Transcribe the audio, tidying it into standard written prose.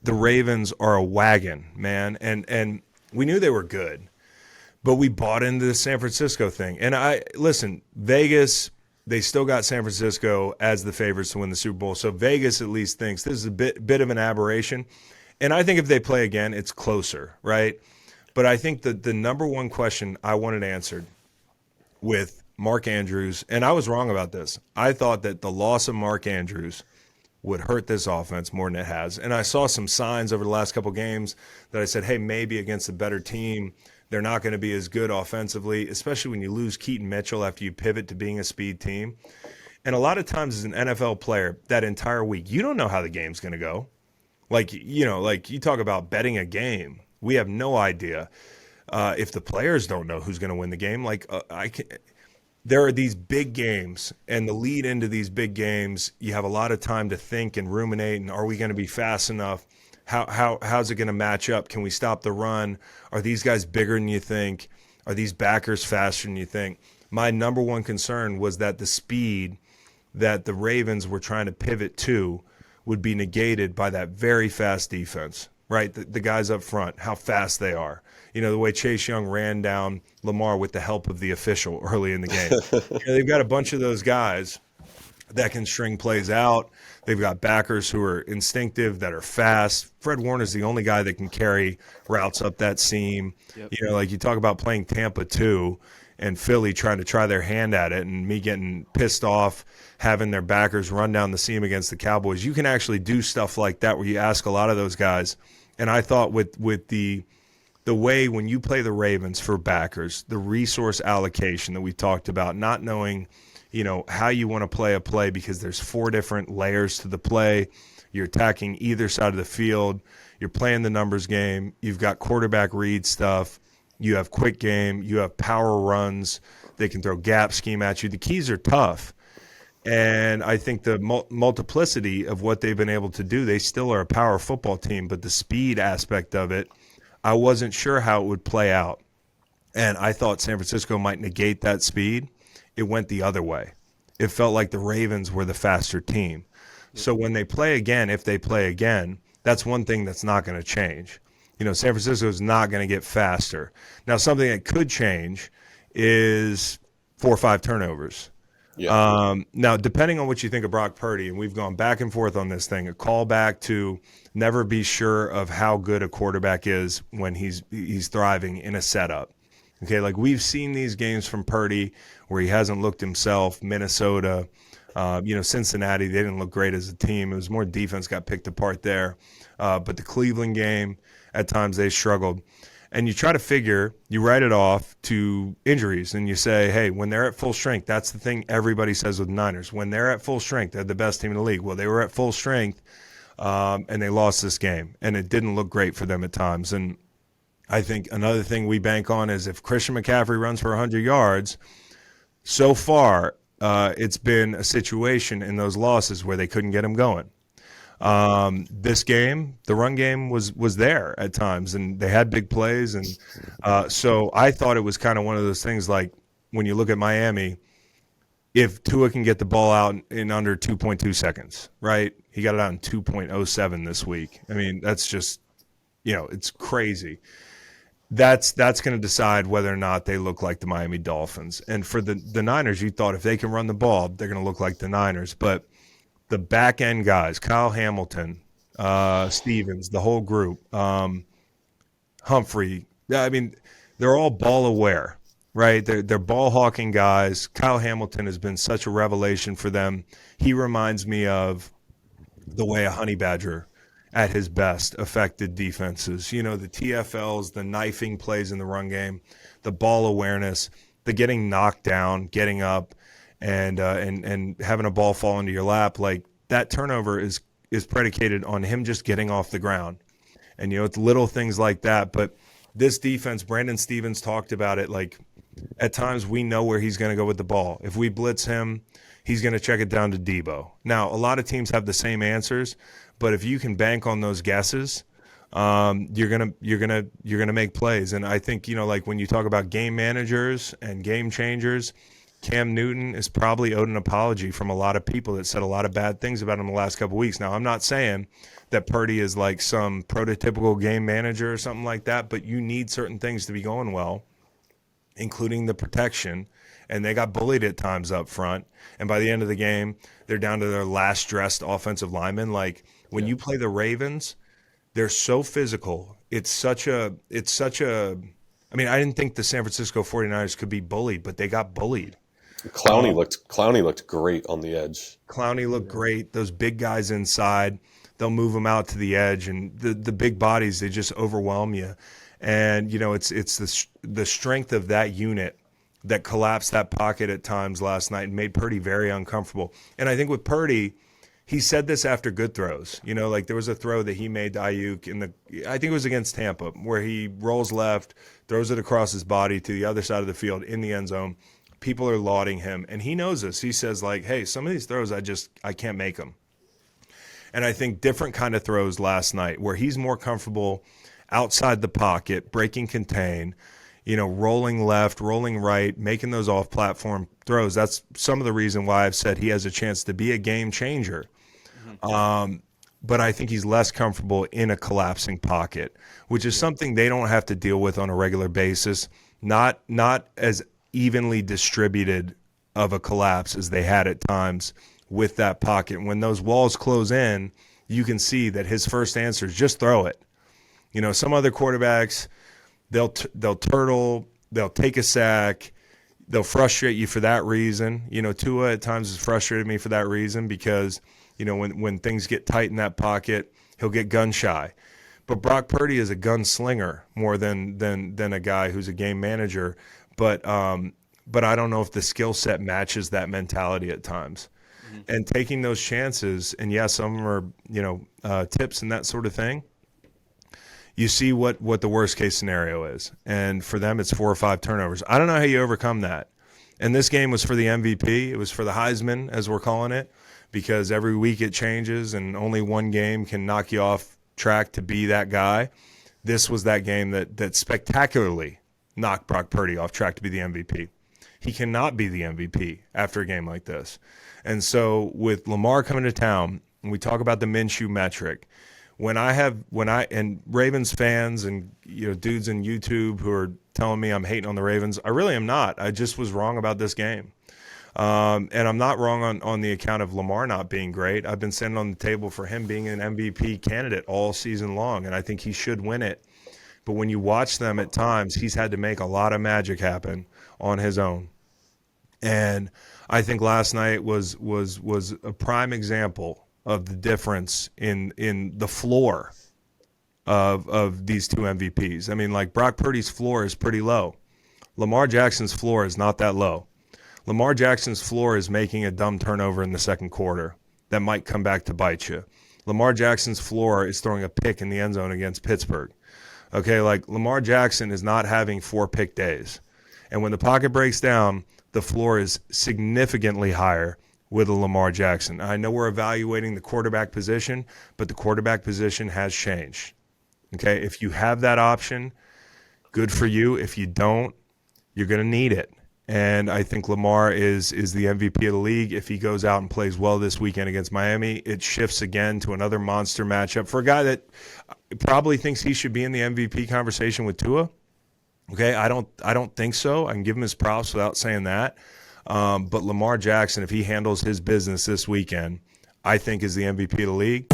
the Ravens are a wagon, man. And we knew they were good, but we bought into the San Francisco thing. And listen, Vegas, they still got San Francisco as the favorites to win the Super Bowl. So Vegas at least thinks this is a bit of an aberration. And I think if they play again, it's closer, right? But I think that the number one question I wanted answered with Mark Andrews, and I was wrong about this. I thought that the loss of Mark Andrews would hurt this offense more than it has. And I saw some signs over the last couple games that I said, hey, maybe against a better team, they're not going to be as good offensively, especially when you lose Keaton Mitchell after you pivot to being a speed team. And a lot of times as an NFL player, that entire week, you don't know how the game's going to go. Like you talk about betting a game. We have no idea if the players don't know who's going to win the game. There are these big games, and the lead into these big games, you have a lot of time to think and ruminate, and are we going to be fast enough? How's it going to match up? Can we stop the run? Are these guys bigger than you think? Are these backers faster than you think? My number one concern was that the speed that the Ravens were trying to pivot to would be negated by that very fast defense, right? The guys up front, how fast they are. The way Chase Young ran down Lamar with the help of the official early in the game. They've got a bunch of those guys that can string plays out. They've got backers who are instinctive, that are fast. Fred Warner's the only guy that can carry routes up that seam. Yep. You talk about playing Tampa 2 and Philly trying to try their hand at it, and me getting pissed off having their backers run down the seam against the Cowboys. You can actually do stuff like that where you ask a lot of those guys. And I thought with the way when you play the Ravens for backers, the resource allocation that we talked about, not knowing, how you want to play a play because there's 4 different layers to the play. You're attacking either side of the field. You're playing the numbers game. You've got quarterback read stuff. You have quick game. You have power runs. They can throw gap scheme at you. The keys are tough. And I think the multiplicity of what they've been able to do, they still are a power football team, but the speed aspect of it, I wasn't sure how it would play out. And I thought San Francisco might negate that speed. It went the other way. It felt like the Ravens were the faster team. So when they play again, if they play again, that's one thing that's not going to change. San Francisco is not going to get faster. Now, something that could change is 4 or 5 turnovers. Yeah. Now, depending on what you think of Brock Purdy, and we've gone back and forth on this thing, a callback to never be sure of how good a quarterback is when he's thriving in a setup. Okay, we've seen these games from Purdy where he hasn't looked himself. Minnesota, Cincinnati, they didn't look great as a team. It was more defense got picked apart there. But the Cleveland game, at times they struggled. And you try to figure, you write it off to injuries, and you say, hey, when they're at full strength, that's the thing everybody says with Niners. When they're at full strength, they're the best team in the league. Well, they were at full strength, and they lost this game, and it didn't look great for them at times. And I think another thing we bank on is if Christian McCaffrey runs for 100 yards, so far it's been a situation in those losses where they couldn't get him going. This game, the run game was there at times, and they had big plays. And so I thought it was kind of one of those things like when you look at Miami, if Tua can get the ball out in under 2.2 seconds, right? He got it out in 2.07 this week. I mean, that's just, it's crazy. That's going to decide whether or not they look like the Miami Dolphins. And for the Niners, you thought if they can run the ball, they're going to look like the Niners. But the back end guys, Kyle Hamilton, Stevens, the whole group, Humphrey, I mean, they're all ball aware, right? They're ball hawking guys. Kyle Hamilton has been such a revelation for them. He reminds me of the way a honey badger at his best affected defenses. The TFLs, the knifing plays in the run game, the ball awareness, the getting knocked down, getting up, and having a ball fall into your lap. Like that turnover is predicated on him just getting off the ground. And, it's little things like that. But this defense, Brandon Stevens talked about it, like at times we know where he's going to go with the ball. If we blitz him, he's going to check it down to Debo. Now, a lot of teams have the same answers, but if you can bank on those guesses, you're gonna make plays. And I think, like when you talk about game managers and game changers, Cam Newton is probably owed an apology from a lot of people that said a lot of bad things about him the last couple of weeks. Now, I'm not saying that Purdy is like some prototypical game manager or something like that, but you need certain things to be going well, including the protection. And they got bullied at times up front. And by the end of the game, they're down to their last dressed offensive lineman. Like when you play the Ravens, they're so physical. I mean, I didn't think the San Francisco 49ers could be bullied, but they got bullied. Clowney looked great on the edge. Clowney looked great. Those big guys inside, they'll move them out to the edge, and the big bodies, they just overwhelm you. And you know, it's the strength of that unit that collapsed that pocket at times last night and made Purdy very uncomfortable. And I think with Purdy, he said this after good throws. You know, like there was a throw that he made to Ayuk I think it was against Tampa, where he rolls left, throws it across his body to the other side of the field in the end zone. People are lauding him, and he knows this. He says, like, hey, some of these throws I can't make them. And I think different kind of throws last night where he's more comfortable outside the pocket, breaking contain, you know, rolling left, rolling right, making those off-platform throws. That's some of the reason why I've said he has a chance to be a game changer. But I think he's less comfortable in a collapsing pocket, which is something they don't have to deal with on a regular basis. Not as evenly distributed of a collapse as they had at times with that pocket. When those walls close in, you can see that his first answer is just throw it. You know, some other quarterbacks, they'll turtle, they'll take a sack, they'll frustrate you for that reason. You know, Tua at times has frustrated me for that reason because, you know, when things get tight in that pocket, he'll get gun shy. But Brock Purdy is a gunslinger more than a guy who's a game manager. But I don't know if the skill set matches that mentality at times. Mm-hmm. And taking those chances, and yes, some of them are, you know, tips and that sort of thing. You see what the worst case scenario is. And for them, it's 4 or 5 turnovers. I don't know how you overcome that. And this game was for the MVP. It was for the Heisman, as we're calling it, because every week it changes and only one game can knock you off track to be that guy. This was that game that spectacularly knocked Brock Purdy off track to be the MVP. He cannot be the MVP after a game like this. And so with Lamar coming to town, and we talk about the Minshew metric, and Ravens fans and, you know, dudes in YouTube who are telling me I'm hating on the Ravens, I really am not. I just was wrong about this game. And I'm not wrong on the account of Lamar not being great. I've been sitting on the table for him being an MVP candidate all season long, and I think he should win it. But when you watch them at times, he's had to make a lot of magic happen on his own. And I think last night was a prime example of the difference in the floor of these two MVPs. I mean, like Brock Purdy's floor is pretty low. Lamar Jackson's floor is not that low. Lamar Jackson's floor is making a dumb turnover in the second quarter that might come back to bite you. Lamar Jackson's floor is throwing a pick in the end zone against Pittsburgh. Okay, like Lamar Jackson is not having 4 pick days. And when the pocket breaks down, the floor is significantly higher with a Lamar Jackson. I know we're evaluating the quarterback position, but the quarterback position has changed. Okay, if you have that option, good for you. If you don't, you're going to need it. And I think Lamar is the MVP of the league. If he goes out and plays well this weekend against Miami, it shifts again to another monster matchup for a guy that probably thinks he should be in the MVP conversation with Tua. Okay, I don't think so. I can give him his props without saying that. But Lamar Jackson, if he handles his business this weekend, I think is the MVP of the league.